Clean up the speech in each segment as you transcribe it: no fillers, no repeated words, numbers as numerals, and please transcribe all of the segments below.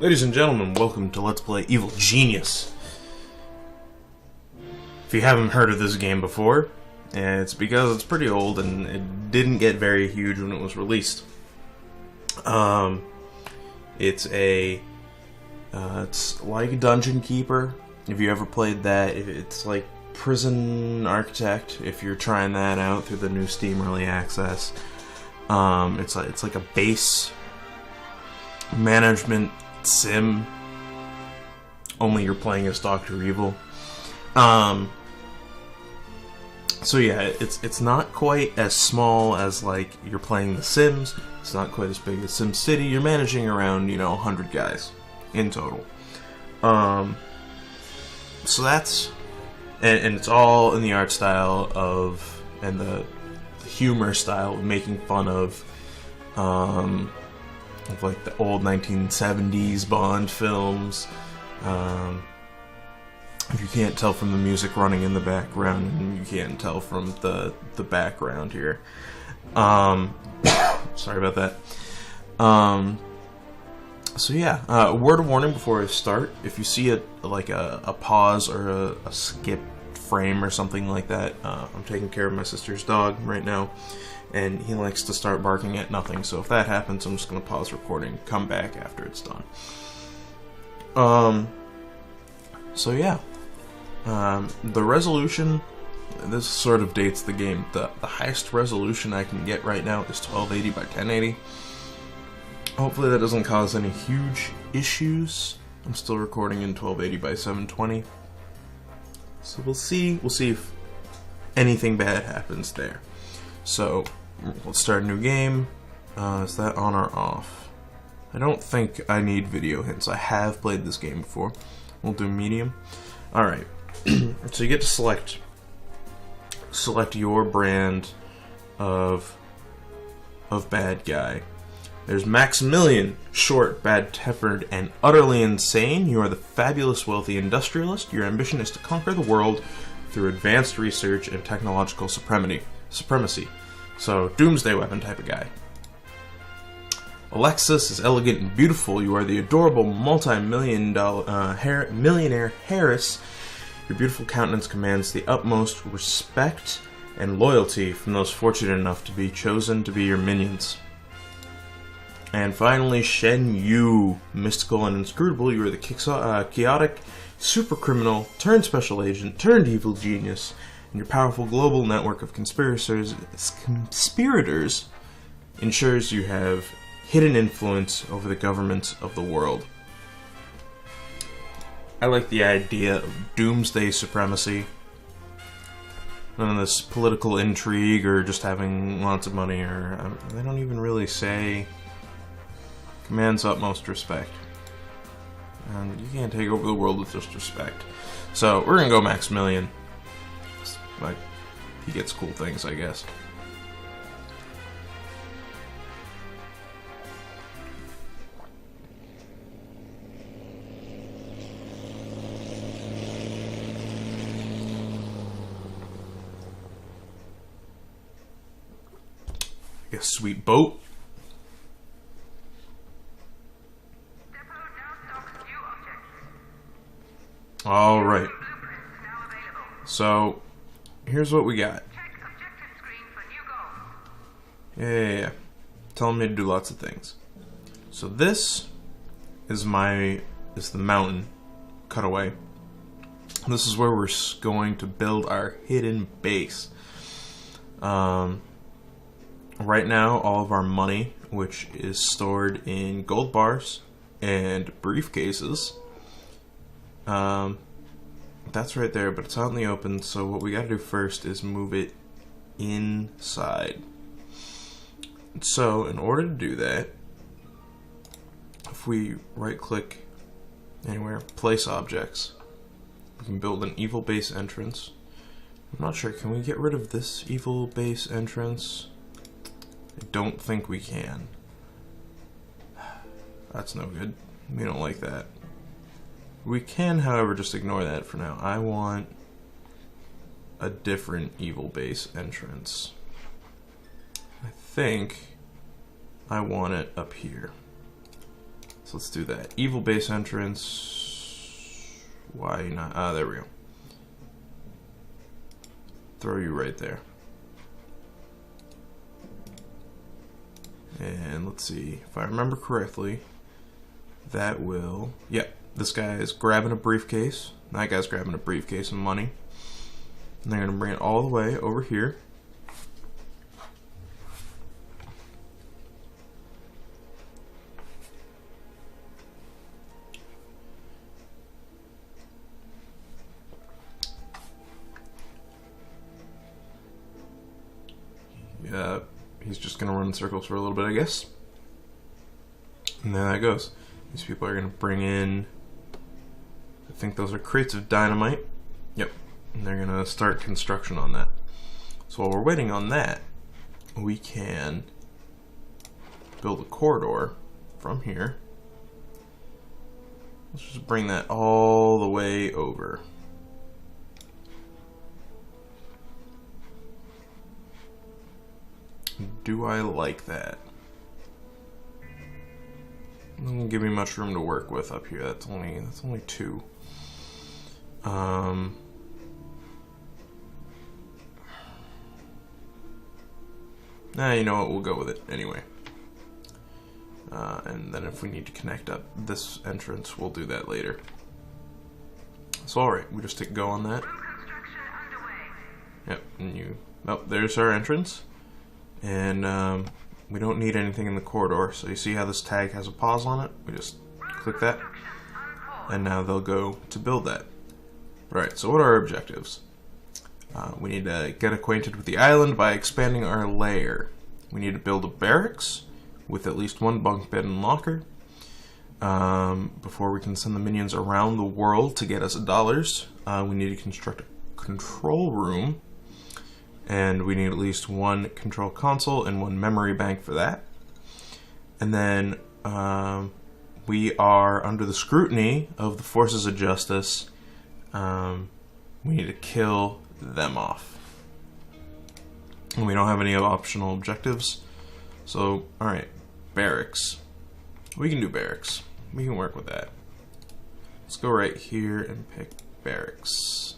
Ladies and gentlemen, welcome to Let's Play Evil Genius. If you haven't heard of this game before, it's because it's pretty old and it didn't get very huge when it was released. It's like Dungeon Keeper. If you ever played that, it's like Prison Architect. If you're trying that out through the new Steam Early Access, it's like a base management sim, only you're playing as Dr. Evil. So yeah, it's not quite as small as like you're playing The Sims. It's not quite as big as SimCity. You're managing around 100 guys in total. So that's and it's all in the art style of and the humor style of making fun of like the old 1970s Bond films. If you can't tell from the music running in the background, and you can't tell from the background here. Sorry about that. So yeah, word of warning before I start: if you see a pause or a skip frame or something like that, I'm taking care of my sister's dog right now, and he likes to start barking at nothing. So if that happens, I'm just going to pause recording, come back after it's done. So yeah, the resolution, this sort of dates the game. The highest resolution I can get right now is 1280 by 1080. Hopefully that doesn't cause any huge issues. I'm still recording in 1280 by 720. So we'll see if anything bad happens there. So let's start a new game. Is that on or off? I don't think I need video hints. I have played this game before. We'll do medium. Alright. So you get to select your brand of bad guy. There's Maximilian, short, bad-tempered, and utterly insane. You are the fabulous, wealthy industrialist. Your ambition is to conquer the world through advanced research and technological supremacy. So, doomsday weapon type of guy. Alexis is elegant and beautiful. You are the adorable multi-millionaire Harris. Your beautiful countenance commands the utmost respect and loyalty from those fortunate enough to be chosen to be your minions. And finally, Shen Yu, mystical and inscrutable. You are the chaotic super criminal turned special agent turned evil genius, and your powerful global network of conspirators ensures you have hidden influence over the governments of the world. I like the idea of doomsday supremacy. None of this political intrigue or just having lots of money, or they don't even really say. Commands utmost respect. And you can't take over the world with just respect. So we're gonna go Maximilian. Like, he gets cool things, I guess. I guess sweet boat. Alright. So, here's what we got. Yeah. Telling me to do lots of things. So this is the mountain cutaway. This is where we're going to build our hidden base. Right now, all of our money, which is stored in gold bars and briefcases, that's right there, but it's out in the open, so what we gotta do first is move it inside. So, in order to do that, if we right-click anywhere, place objects, we can build an evil base entrance. I'm not sure, can we get rid of this evil base entrance? I don't think we can. That's no good. We don't like that. We can, however, just ignore that for now. I want a different evil base entrance. I think I want it up here. So let's do that. Evil base entrance. Why not? Ah, there we go. Throw you right there. And let's see, if I remember correctly, that will, yep, this guy is grabbing a briefcase. That guy's grabbing a briefcase of money. And they're going to bring it all the way over here. Yeah. He's just going to run in circles for a little bit, I guess. And there that goes. These people are going to bring in, I think those are crates of dynamite. Yep. And they're going to start construction on that. So while we're waiting on that, we can build a corridor from here. Let's just bring that all the way over. Do I like that? Doesn't give me much room to work with up here. That's only 2. Nah, you know what? We'll go with it anyway. And then if we need to connect up this entrance, we'll do that later. So alright, we just hit go on that. Yep, and you... Oh, there's our entrance. And we don't need anything in the corridor, so you see how this tag has a pause on it? We just click that, and now they'll go to build that. Right, so what are our objectives? We need to get acquainted with the island by expanding our lair. We need to build a barracks with at least 1 bunk bed and locker. Before we can send the minions around the world to get us dollars, we need to construct a control room. And we need at least 1 control console and 1 memory bank for that. And then we are under the scrutiny of the forces of justice. We need to kill them off. And we don't have any optional objectives. So, alright, barracks. We can do barracks. We can work with that. Let's go right here and pick barracks.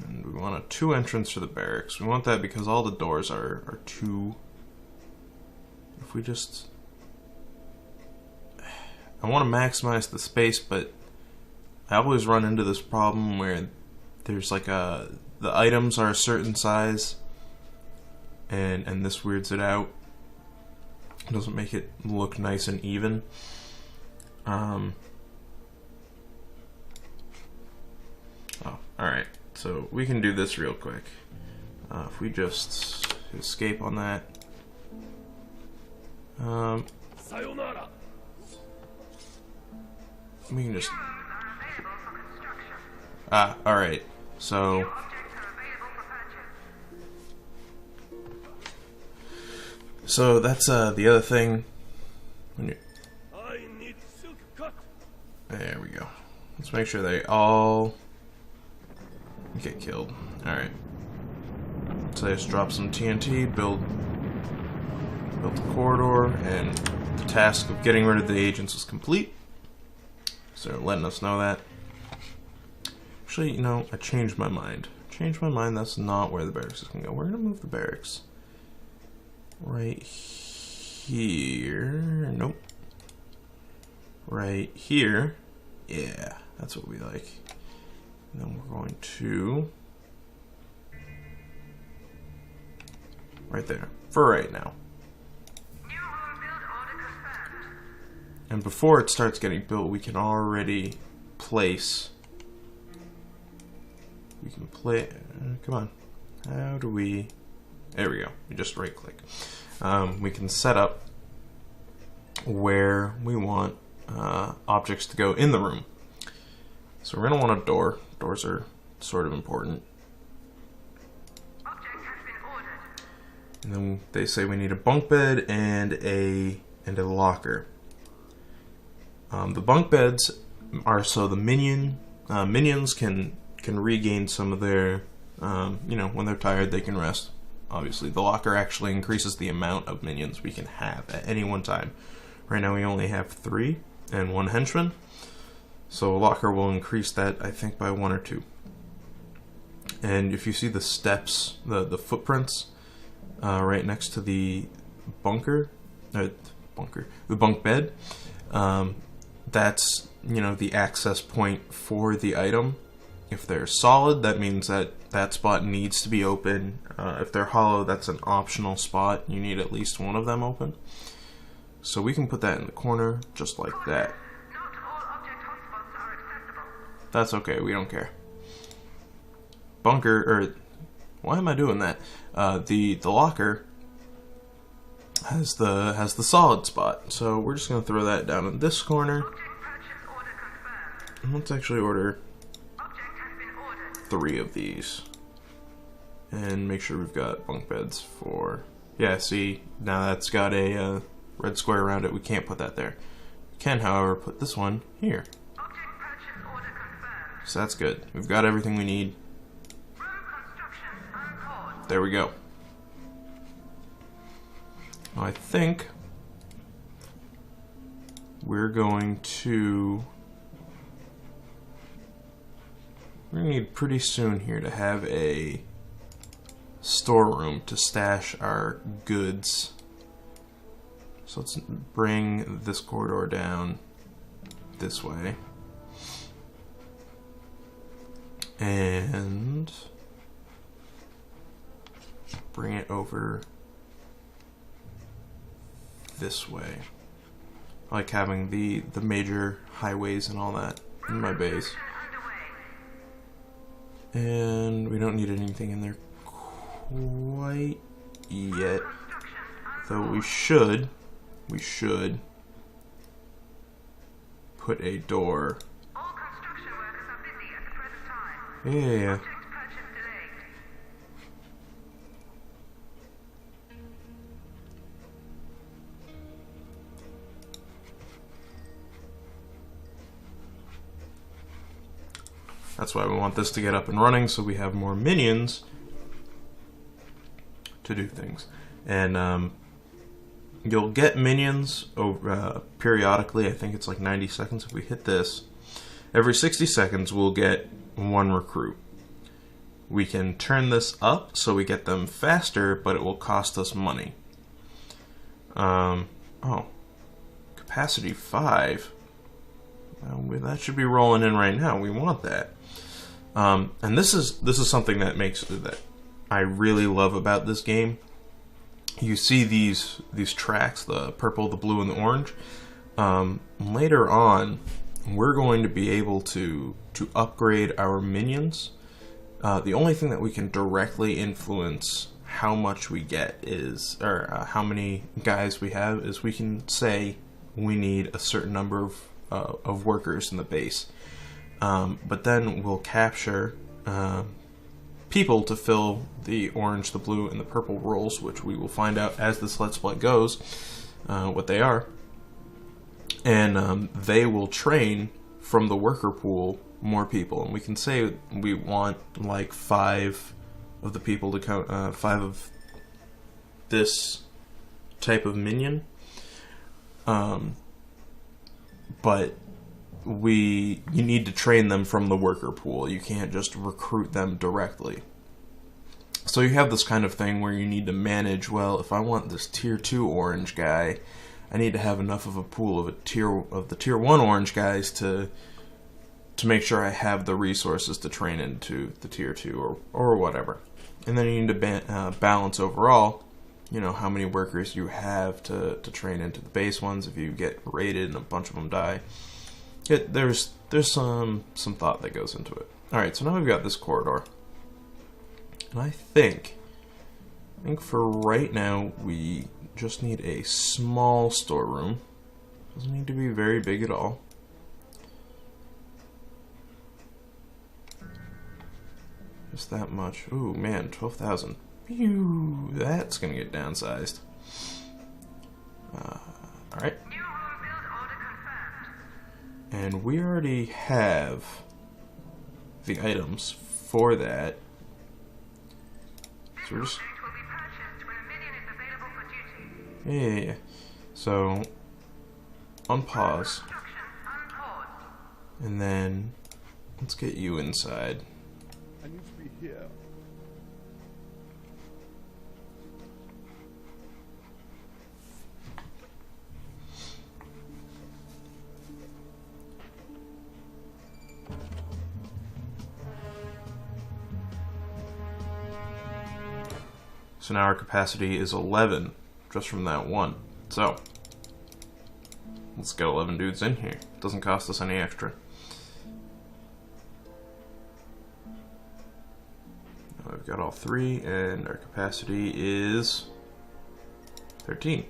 And we want a 2 entrance for the barracks. We want that because all the doors are 2. If we just... I want to maximize the space, but I always run into this problem where there's like the items are a certain size, and this weirds it out. It doesn't make it look nice and even. Oh, alright. So we can do this real quick. If we just escape on that. We can just... Ah, alright. So... So that's the other thing. When you... There we go. Let's make sure they all... get killed. Alright. So I just drop some TNT, build the corridor, and the task of getting rid of the agents is complete. So letting us know that. Actually, you know, I changed my mind. That's not where the barracks is going to go. We're going to move the barracks right here. Nope. Right here. Yeah, that's what we like. And then we're going to... right there. For right now. And before it starts getting built, we can already place... We can play... come on. How do we... There we go. We just right click. We can set up where we want objects to go in the room. So we're going to want a door. Doors are sort of important. Object has been ordered. And then they say we need a bunk bed and a locker. The bunk beds are so the minions can regain some of their, you know, when they're tired they can rest. Obviously, the locker actually increases the amount of minions we can have at any one time. Right now we only have 3 and 1 henchman. So a locker will increase that, I think, by 1 or 2. And if you see the steps, the footprints, right next to the the bunk bed, that's, you know, the access point for the item. If they're solid, that means that that spot needs to be open. If they're hollow, that's an optional spot. You need at least one of them open. So we can put that in the corner, just like that. Not all object hotspots are accessible. That's okay, we don't care. Bunker, or why am I doing that? The locker has the solid spot, so we're just gonna throw that down in this corner. Object purchase order confirmed. Let's actually order Object has been ordered. 3 of these, and make sure we've got bunk beds for. Yeah, see, now that's got a red square around it. We can't put that there. We can, however, put this one here. Object purchase order confirmed. So that's good. We've got everything we need. Room construction on pause. There we go. Now I think we're going to need pretty soon here to have a storeroom to stash our goods. So let's bring this corridor down this way. And bring it over this way. I like having the major highways and all that in my base. And we don't need anything in there quite yet. Though we should put a door. All construction workers are busy at the present time. Yeah. Object purchase delayed. That's why we want this to get up and running, so we have more minions to do things. And you'll get minions over, periodically. I think it's like 90 seconds. If we hit this, every 60 seconds we'll get 1 recruit. We can turn this up so we get them faster, but it will cost us money. Oh, capacity 5. Well, that should be rolling in right now. We want that. And this is something that I really love about this game. You see these tracks, the purple, the blue, and the orange. Later on, we're going to be able to upgrade our minions. The only thing that we can directly influence how much we get is, or how many guys we have, is we can say we need a certain number of workers in the base. But then we'll capture people to fill the orange, the blue, and the purple roles, which we will find out as this Let's Play goes what they are. And they will train from the worker pool more people. And we can say we want like 5 of the people to count, 5 of this type of minion. But you need to train them from the worker pool. You can't just recruit them directly. So you have this kind of thing where you need to manage, well, if I want this tier 2 orange guy, I need to have enough of a pool of the tier 1 orange guys to make sure I have the resources to train into the tier 2 or whatever. And then you need to balance overall, you know, how many workers you have to train into the base ones if you get raided and a bunch of them die. There's some thought that goes into it. Alright, so now we've got this corridor. And I think for right now we just need a small storeroom. Doesn't need to be very big at all. Just that much. Ooh, man, 12,000. Phew, that's gonna get downsized. Alright. And we already have the items for that. So we're just... Yeah. So unpause. Construction unpaused. And then let's get you inside. I need to be here. So now our capacity is 11, just from that one. So, let's get 11 dudes in here. Doesn't cost us any extra. Now we've got all 3, and our capacity is 13.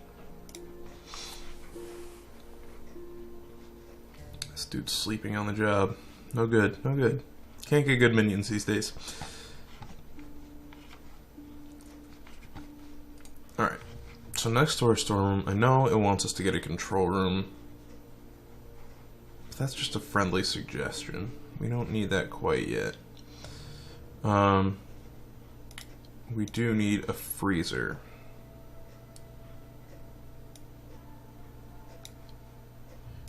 This dude's sleeping on the job. No good, no good. Can't get good minions these days. Alright, so next to our storeroom, I know it wants us to get a control room. But that's just a friendly suggestion. We don't need that quite yet. We do need a freezer.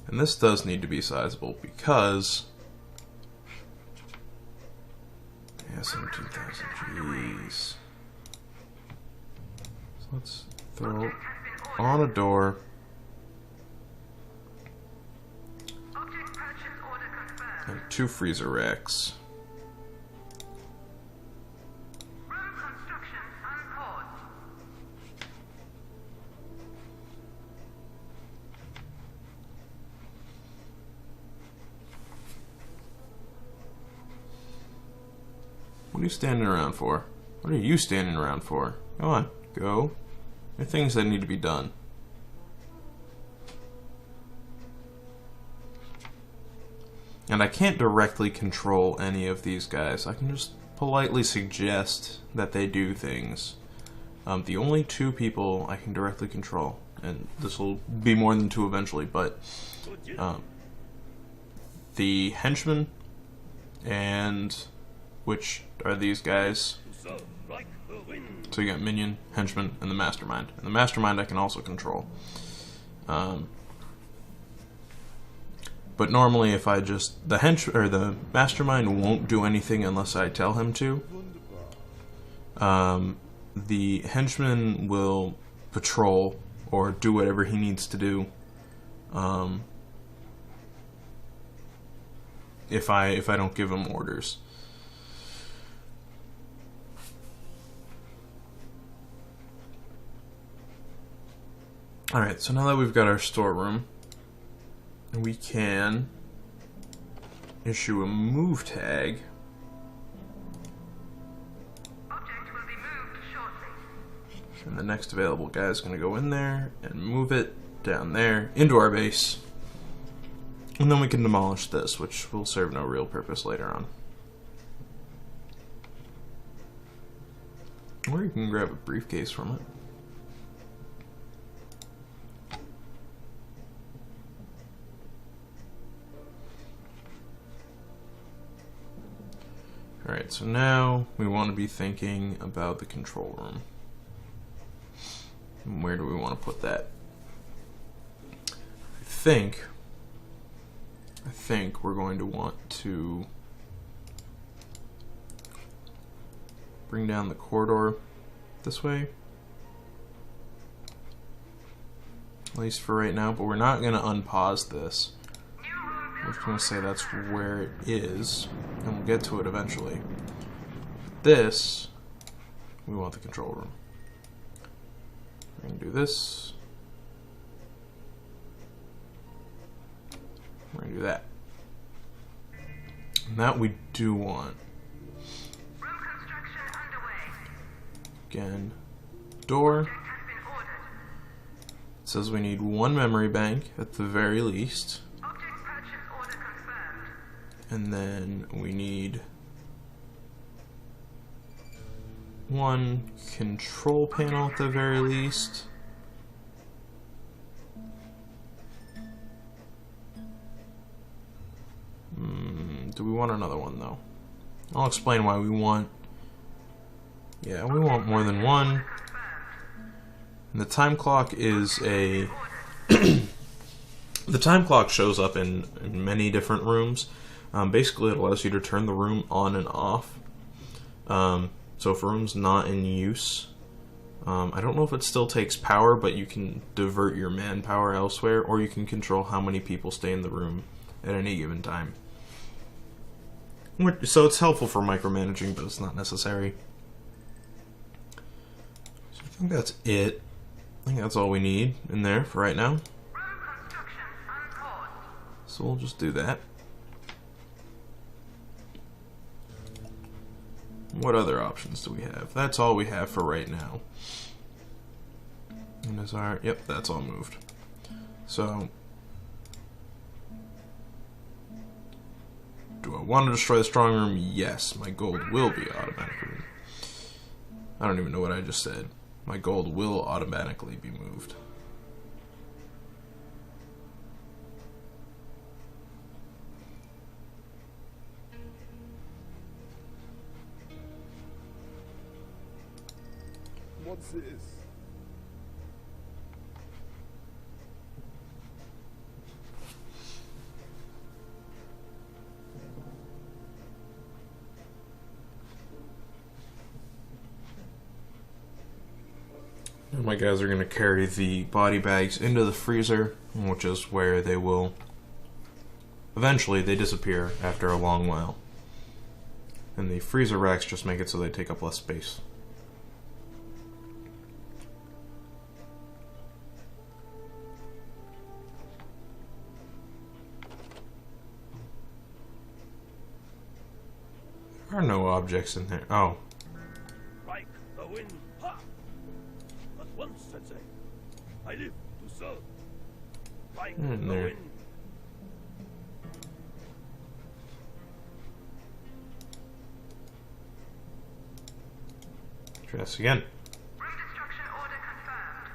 And this does need to be sizable because... yeah, 17,000, jeez. Let's throw on a door. Object purchase order confirmed. And 2 freezer racks. Room construction unpaused. What are you standing around for? What are you standing around for? Come on, go. There are things that need to be done. And I can't directly control any of these guys. I can just politely suggest that they do things. The only 2 people I can directly control, and this will be more than 2 eventually, but the henchmen, and which are these guys. So you got minion, henchman, and the mastermind. And the mastermind I can also control. But normally, if I just the mastermind won't do anything unless I tell him to. The henchman will patrol or do whatever he needs to do. If I don't give him orders. Alright, so now that we've got our storeroom, we can issue a move tag. Object will be moved shortly. And the next available guy is going to go in there and move it down there into our base. And then we can demolish this, which will serve no real purpose later on. Or you can grab a briefcase from it. Alright, so now we want to be thinking about the control room. And where do we want to put that? I think we're going to want to bring down the corridor this way. At least for right now, but we're not going to unpause this. We're just going to say that's where it is, and we'll get to it eventually. This, we want the control room. We're going to do this. We're going to do that. And that we do want. Room construction underway. Again, door. Object has been ordered. It says we need 1 memory bank at the very least. Object purchase order confirmed. And then we need 1 control panel at the very least. Do we want another one though? I'll explain why we want. Yeah, we want more than 1. And the time clock is a The time clock shows up in many different rooms. Basically, it allows you to turn the room on and off. So if a room's not in use, I don't know if it still takes power, but you can divert your manpower elsewhere, or you can control how many people stay in the room at any given time. So it's helpful for micromanaging, but it's not necessary. So I think that's it. I think that's all we need in there for right now. So we'll just do that. What other options do we have? That's all we have for right now. And is our, yep, that's all moved. So, do I want to destroy the strong room? Yes, my gold will be automatically. I don't even know what I just said. My gold will automatically be moved. What's this? My guys are going to carry the body bags into the freezer, which is where they will... Eventually, they disappear after a long while. And the freezer racks just make it so they take up less space. There are no objects in there. Oh. Strike the wind. Ha! At once, Sensei. I live to serve. Strike the there. wind. Try this again. Room destruction order confirmed.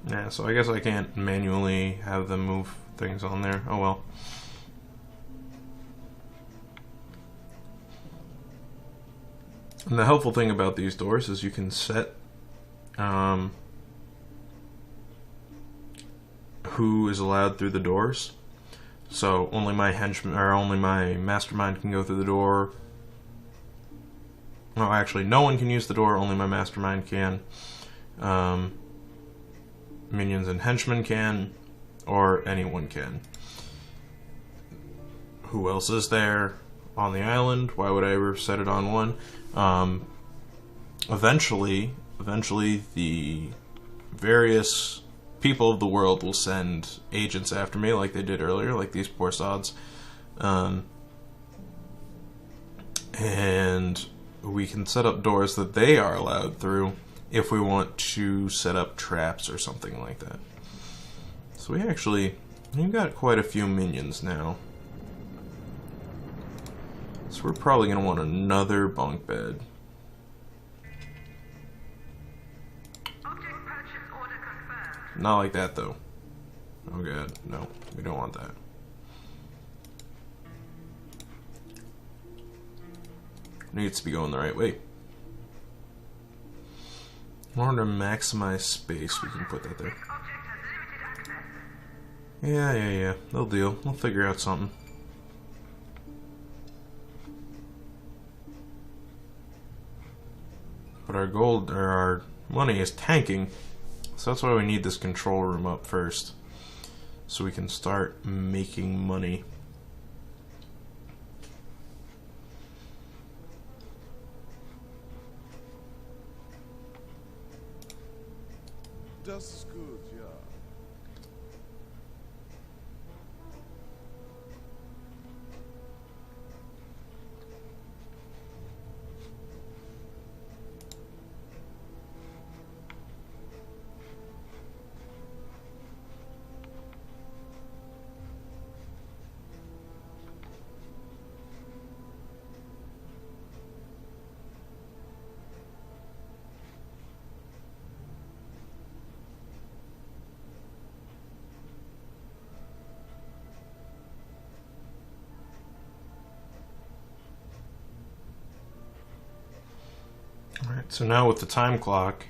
Yeah, so I guess I can't manually have them move things on there. Oh well. And the helpful thing about these doors is you can set who is allowed through the doors. So only my henchman or only my mastermind can go through the door. No, actually, no one can use the door. Only my mastermind can. Minions and henchmen can, or anyone can. Who else is there on the island? Why would I ever set it on one? Eventually, the various people of the world will send agents after me, like they did earlier, like these poor sods. And we can set up doors that they are allowed through if we want to set up traps or something like that. So we've got quite a few minions now. So we're probably going to want another bunk bed. Object purchase order confirmed. Not like that though. Oh god, no, we don't want that. Needs to be going the right way. In order to maximize space, we can put that there. Object has limited access. Yeah. They'll deal. We'll figure out something. But our gold, or our money is tanking. So that's why we need this control room up first. So we can start making money. Das ist gut, ja. Alright, so now with the time clock,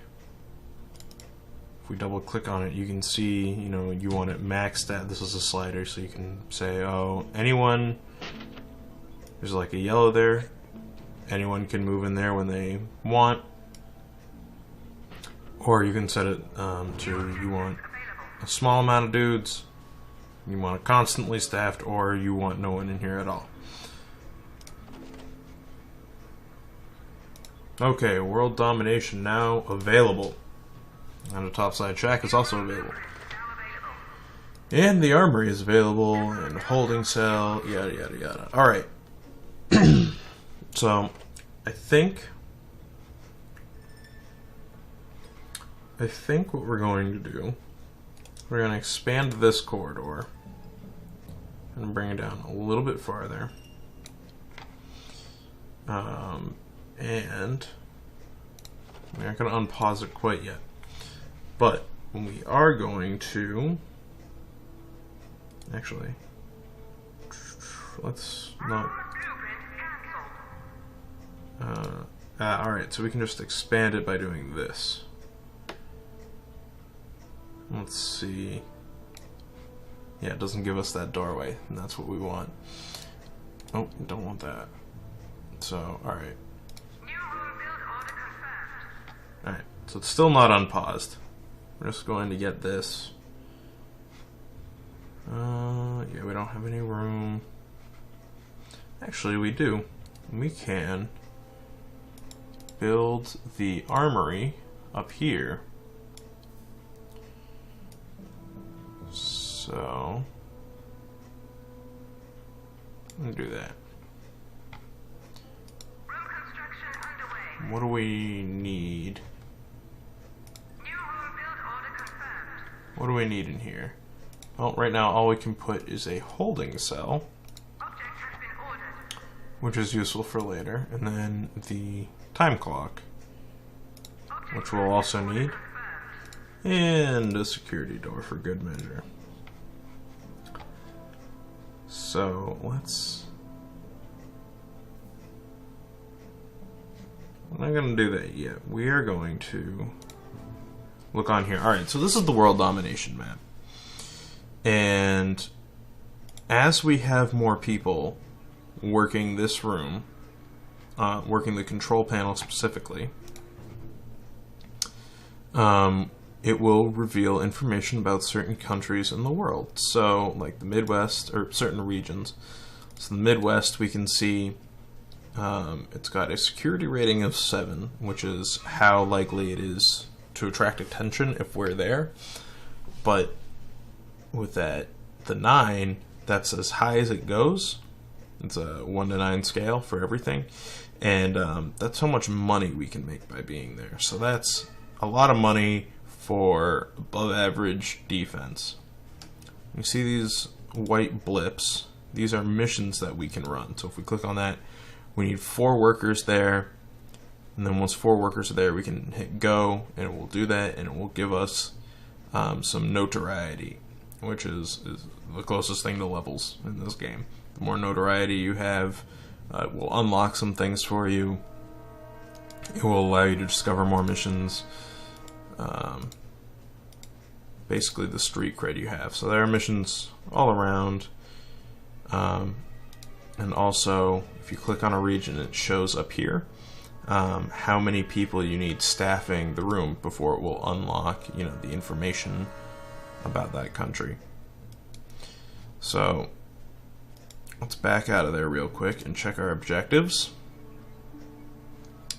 if we double click on it, you can see, you know, you want it maxed out. This is a slider, so you can say, oh, anyone, there's like a yellow there, anyone can move in there when they want. Or you can set it to, you want a small amount of dudes, you want it constantly staffed, or you want no one in here at all. Okay, world domination now available. And a topside shack is also available. And the armory is available, and holding cell, yada yada yada. Alright. So, I think what we're going to do, we're going to expand this corridor and bring it down a little bit farther. And we're not going to unpause it quite yet. But we are going to, actually, let's not, alright, so we can just expand it by doing this. Let's see. Yeah, it doesn't give us that doorway, and that's what we want. Oh, don't want that. So, alright. Alright, so it's still not unpaused. We're just going to get this. Yeah, we don't have any room. Actually, we do. We can build the armory up here. So, I'm gonna do that. What do we need? What do we need in here? Well, right now all we can put is a holding cell, which is useful for later, and then the time clock, which we'll also need, and a security door for good measure. So let's, we're not going to do that yet. We are going to look on here. Alright, so this is the world domination map. And as we have more people working this room, working the control panel specifically, it will reveal information about certain countries in the world. So, like the Midwest, or certain regions. So the Midwest, we can see it's got a security rating of 7, which is how likely it is to attract attention if we're there. But with that, the 9, that's as high as it goes. It's a 1 to 9 scale for everything. And that's how much money we can make by being there. So that's a lot of money for above average defense. You see these white blips? These are missions that we can run. So if we click on that, we need 4 workers there. And then once 4 workers are there, we can hit go, and it will do that, and it will give us some notoriety, which is the closest thing to levels in this game. The more notoriety you have, it will unlock some things for you. It will allow you to discover more missions. Basically the street cred you have. So there are missions all around. And also, if you click on a region, it shows up here how many people you need staffing the room before it will unlock, you know, the information about that country. So let's back out of there real quick and check our objectives.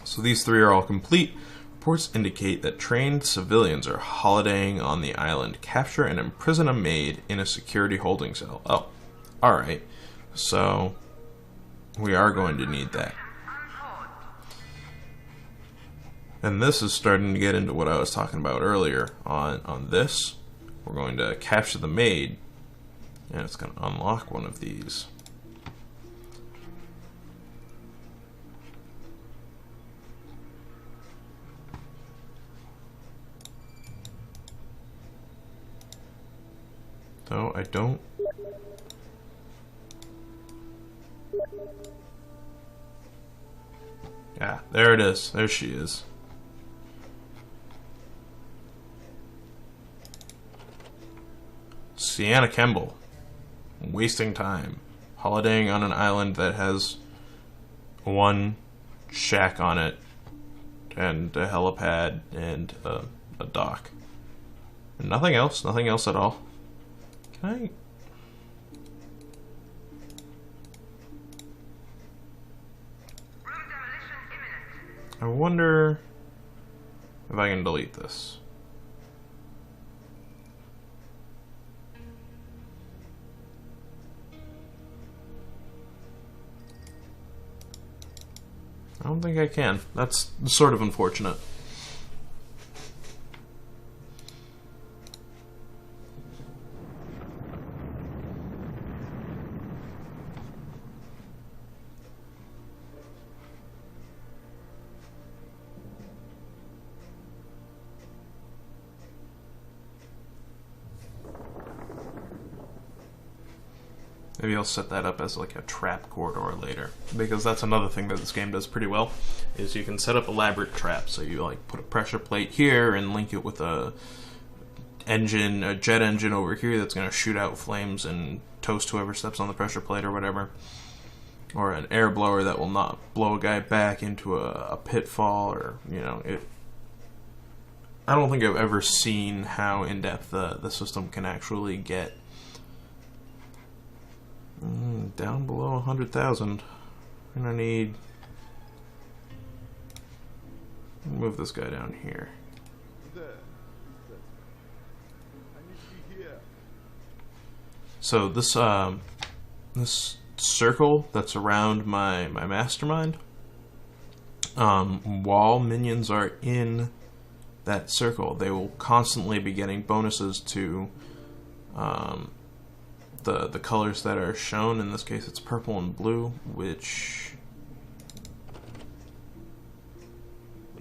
So these 3 are all complete. Reports indicate that trained civilians are holidaying on the island. Capture and imprison a maid in a security holding cell. Oh, alright. So we are going to need that. And this is starting to get into what I was talking about earlier on this. We're going to capture the maid, and it's going to unlock one of these. Though I don't... Yeah, there it is. There she is. Sienna Kemble. Wasting time. Holidaying on an island that has one shack on it, and a helipad, and a dock. And nothing else at all. Can I... Room demolition imminent. I wonder if I can delete this. I don't think I can. That's sort of unfortunate. Maybe I'll set that up as like a trap corridor later, because that's another thing that this game does pretty well, is you can set up elaborate traps. So you like put a pressure plate here and link it with a jet engine over here that's going to shoot out flames and toast whoever steps on the pressure plate or whatever. Or an air blower that will not blow a guy back into a pitfall, or, you know, it... I don't think I've ever seen how in-depth the system can actually get. Down below 100,000. I'm gonna need... move this guy down here. So this this circle that's around my mastermind, while minions are in that circle, they will constantly be getting bonuses to the colors that are shown. In this case, it's purple and blue, which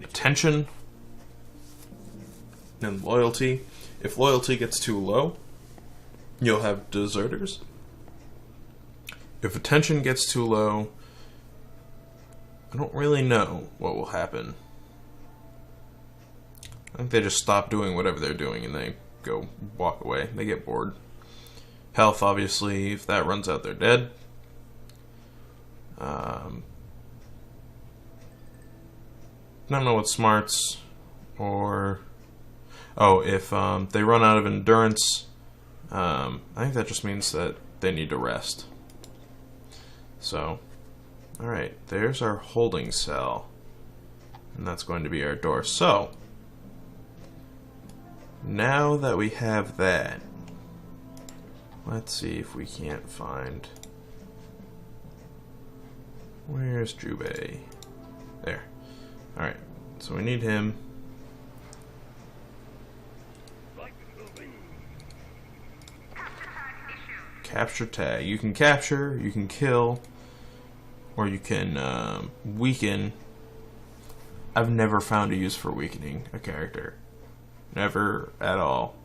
attention and loyalty. If loyalty gets too low, you'll have deserters. If attention gets too low, I don't really know what will happen. I think they just stop doing whatever they're doing and they go walk away. They get bored. Health, obviously, if that runs out, they're dead. I don't know what smarts or... oh, if they run out of endurance, I think that just means that they need to rest. So, alright, there's our holding cell. And that's going to be our door. So, now that we have that, let's see if we can't find... where's Jubei? There. Alright, so we need him. Capture tag. You can capture, you can kill, or you can weaken. I've never found a use for weakening a character. Never at all.